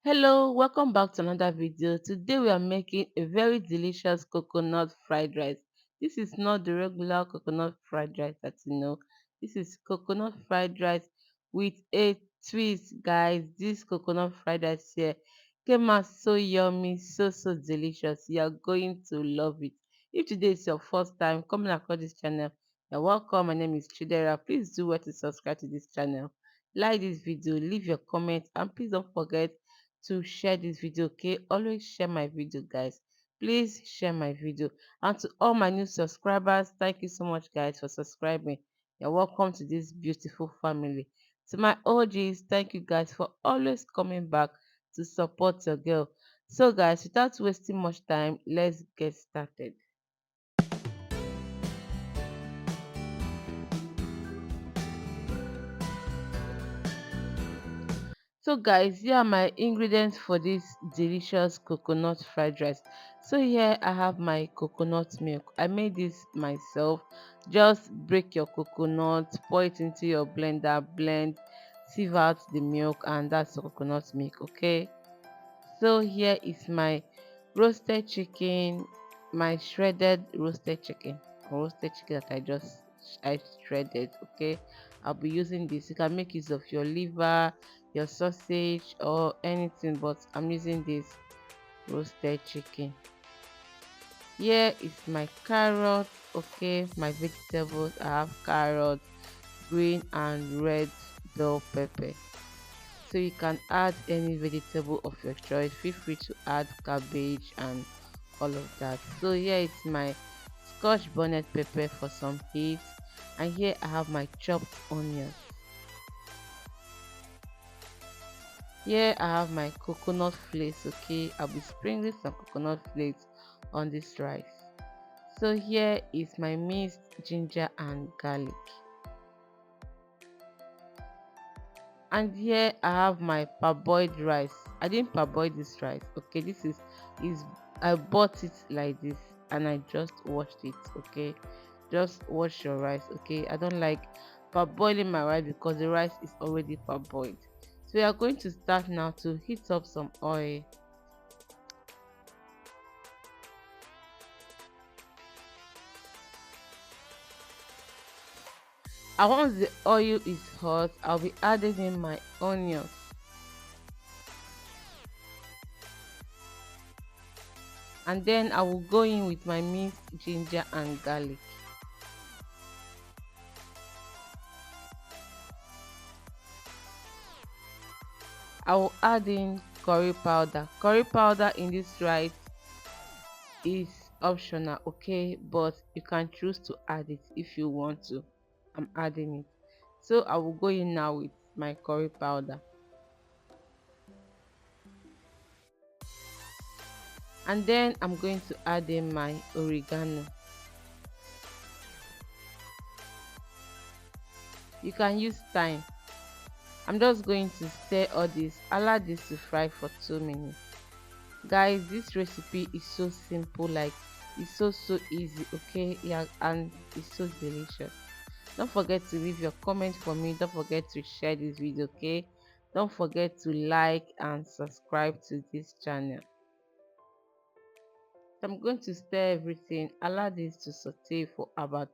Hello, welcome back to another video. Today we are making a very delicious coconut fried rice. This is not the regular coconut fried rice that you know. This is coconut fried rice with a twist, guys. This coconut fried rice here came out so yummy, so delicious. You are going to love it. If today is your first time coming across this channel, you're welcome. My name is Chidera. Please do well to subscribe to this channel. Like this video, leave your comment, and please don't forget to share this video. Okay, always share my video, guys. Please share my video. And to all my new subscribers, thank you so much, guys, for subscribing. You're welcome to this beautiful family. To my OGs, thank you guys for always coming back to support your girl. So guys, without wasting much time, let's get started. So guys, here are my ingredients for this delicious coconut fried rice. So here I have my coconut milk. I made this myself. Just break your coconut, pour it into your blender, blend, sieve out the milk, and that's the coconut milk. Okay, so here is my roasted chicken, my shredded roasted chicken that I shredded. Okay, I'll be using this. You can make use of your liver, your sausage, or anything, but I'm using this roasted chicken. Here is my carrot. Okay, my vegetables. I have carrot, green and red bell pepper. So you can add any vegetable of your choice. Feel free to add cabbage and all of that. So here is my scotch bonnet pepper for some heat, and here I have my chopped onions. Here I have my coconut flakes. Okay, I'll be sprinkling some coconut flakes on this rice. So here is my minced ginger and garlic. And here I have my parboiled rice. I didn't parboil this rice. Okay, this is I bought it like this and I just washed it. Okay, just wash your rice. Okay, I don't like parboiling my rice because the rice is already parboiled. So we are going to start now to heat up some oil. And once the oil is hot, I'll be adding in my onions. And then I will go in with my minced ginger and garlic. I will add in curry powder. Curry powder in this rice is optional, okay, but you can choose to add it if you want to. I'm adding it. So I will go in now with my curry powder. And then I'm going to add in my oregano. You can use thyme. I'm just going to stir all this, allow this to fry for 2 minutes. Guys, this recipe is so simple, like it's so easy. Okay, yeah, and it's so delicious. Don't forget to leave your comment for me. Don't forget to share this video. Okay, don't forget to like and subscribe to this channel. So I'm going to stir everything, allow this to saute for about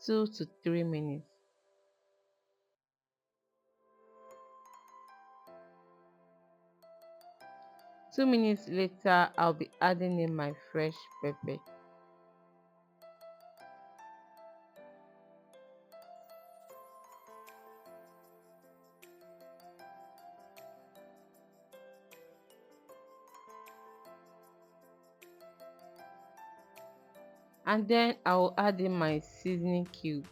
2 to 3 minutes. 2 minutes later, I'll be adding in my fresh pepper. And then I will add in my seasoning cube.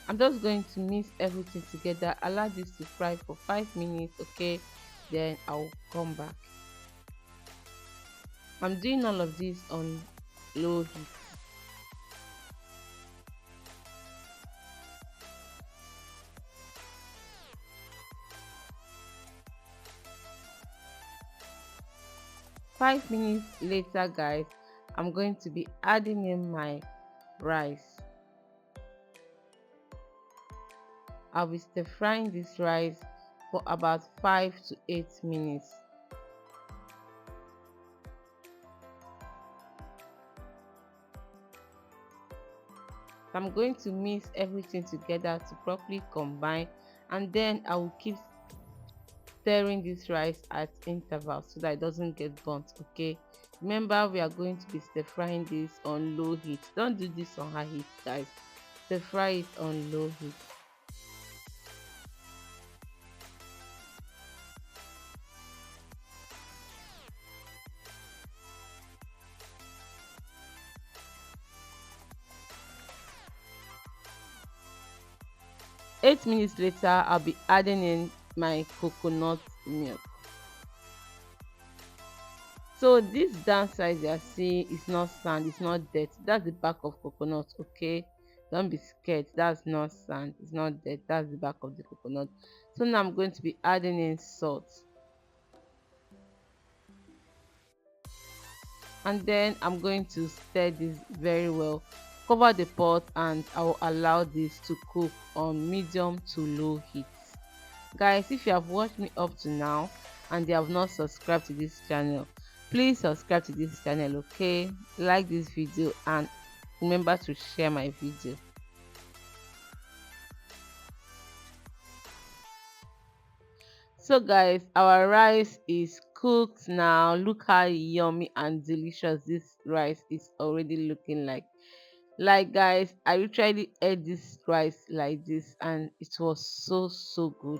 'm just going to mix everything together, allow this to fry for 5 minutes. Okay, then I'll come back. I'm doing all of this on low heat. 5 minutes later, guys, I'm going to be adding in my rice. I'll be stir frying this rice for about 5 to 8 minutes. I'm going to mix everything together to properly combine, and then I will keep stirring this rice at intervals so that it doesn't get burnt. Okay, remember we are going to be stir frying this on low heat. Don't do this on high heat, guys. Stir fry it on low heat. 8 minutes later, I'll be adding in my coconut milk. So this downside you are seeing is not sand, it's not dirt. That's the back of coconut. Okay, don't be scared. That's not sand, it's not dirt. That's the back of the coconut. So now I'm going to be adding in salt, and then I'm going to stir this very well. Cover the pot and I will allow this to cook on medium to low heat. Guys, if you have watched me up to now and you have not subscribed to this channel, please subscribe to this channel. Okay, like this video and remember to share my video. So guys, our rice is cooked now. Look how yummy and delicious this rice is already looking like. Guys, I literally ate this rice like this and it was so good.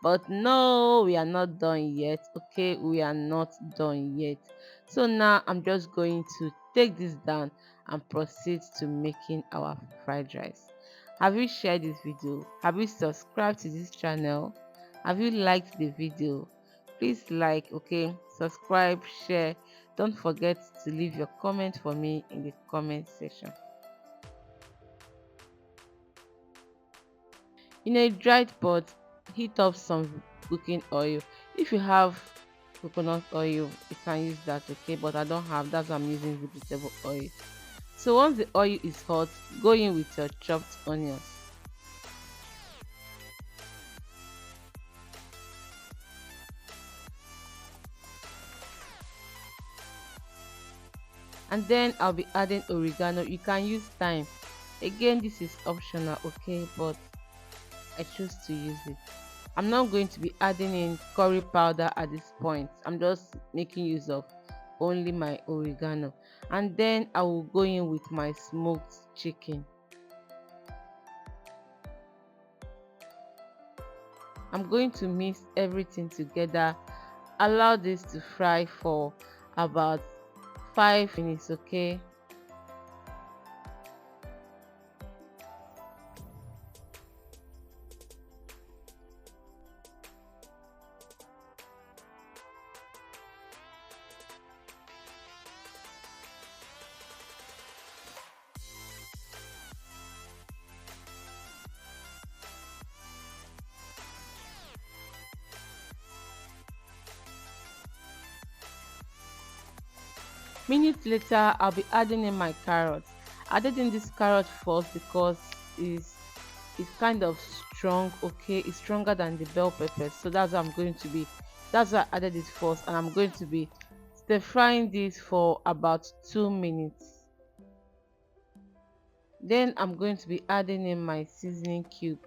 But no, we are not done yet. Okay, we are not done yet. So now I'm just going to take this down and proceed to making our fried rice. Have you shared this video? Have you subscribed to this channel? Have you liked the video? Please like, okay, subscribe, share. Don't forget to leave your comment for me in the comment section. In a dried pot, heat up some cooking oil. If you have coconut oil, you can use that, okay? But I don't have, that's why I'm using vegetable oil. So once the oil is hot, go in with your chopped onions. And then I'll be adding oregano. You can use thyme. Again, this is optional, okay? But I choose to use it. I'm not going to be adding in curry powder at this point. I'm just making use of only my oregano. And then I will go in with my smoked chicken. I'm going to mix everything together. Allow this to fry for about 5 minutes, okay? Minutes later, I'll be adding in my carrots. I added in this carrot first because it's it's kind of strong. Okay, it's stronger than the bell pepper, so that's why I added it first, and I'm going to be stir frying this for about 2 minutes. Then I'm going to be adding in my seasoning cube.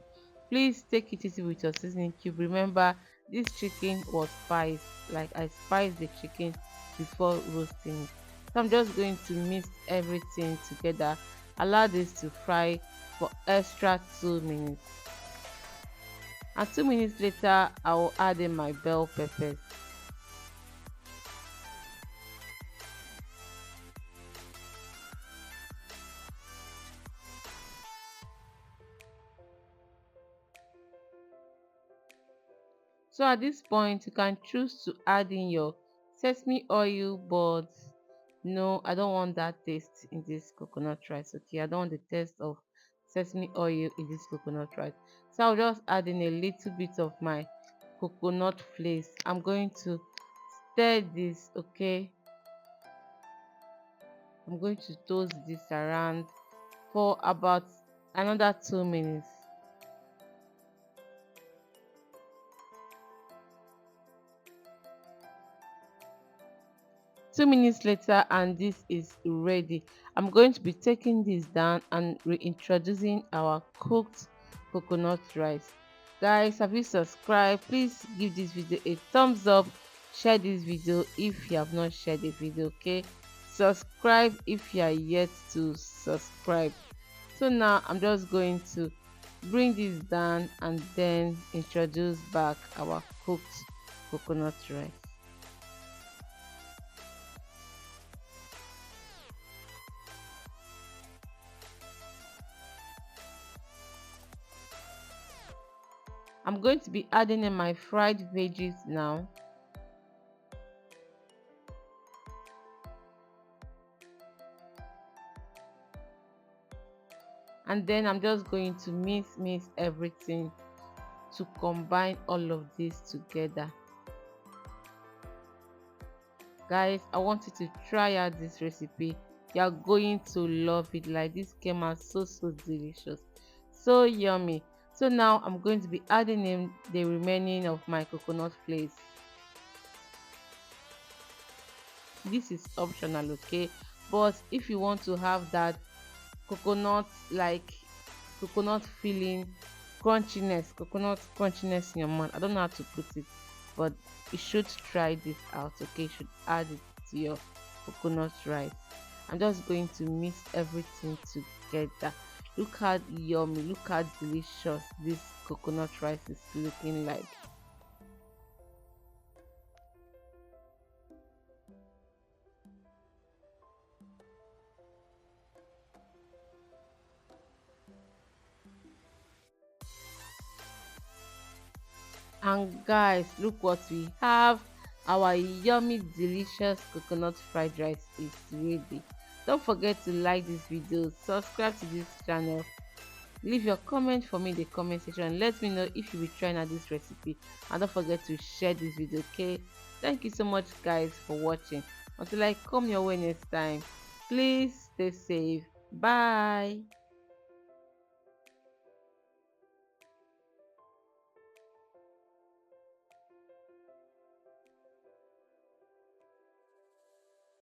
Please take it easy with your seasoning cube. Remember, this chicken was spiced, like I spiced the chicken before roasting it. So I'm just going to mix everything together. Allow this to fry for extra 2 minutes. And 2 minutes later, I will add in my bell peppers. So at this point, you can choose to add in your sesame oil, but no, I don't want that taste in this coconut rice. Okay, I don't want the taste of sesame oil in this coconut rice. So I'll just add in a little bit of my coconut flakes. I'm going to stir this, okay? I'm going to toast this around for about another 2 minutes. 2 minutes later, and this is ready. I'm going to be taking this down and reintroducing our cooked coconut rice. Guys, have you subscribed? Please give this video a thumbs up. Share this video if you have not shared the video. Okay, subscribe if you are yet to subscribe. So now I'm just going to bring this down and then introduce back our cooked coconut rice. I'm going to be adding in my fried veggies now, and then I'm just going to mix everything to combine all of this together. Guys, I want you to try out this recipe. You are going to love it. Like, this came out so delicious, so yummy. So now I'm going to be adding in the remaining of my coconut flakes. This is optional, okay, but if you want to have that coconut, like coconut feeling, coconut crunchiness in your mouth, I don't know how to put it, but you should try this out. Okay, you should add it to your coconut rice. I'm just going to mix everything together. Look how yummy, look how delicious this coconut rice is looking like. And guys, look what we have. Our yummy delicious coconut fried rice is ready. Don't forget to like this video, subscribe to this channel, leave your comment for me in the comment section, let me know if you will try out this recipe, and don't forget to share this video. Okay, thank you so much guys for watching. Until I come your way next time, please stay safe. Bye.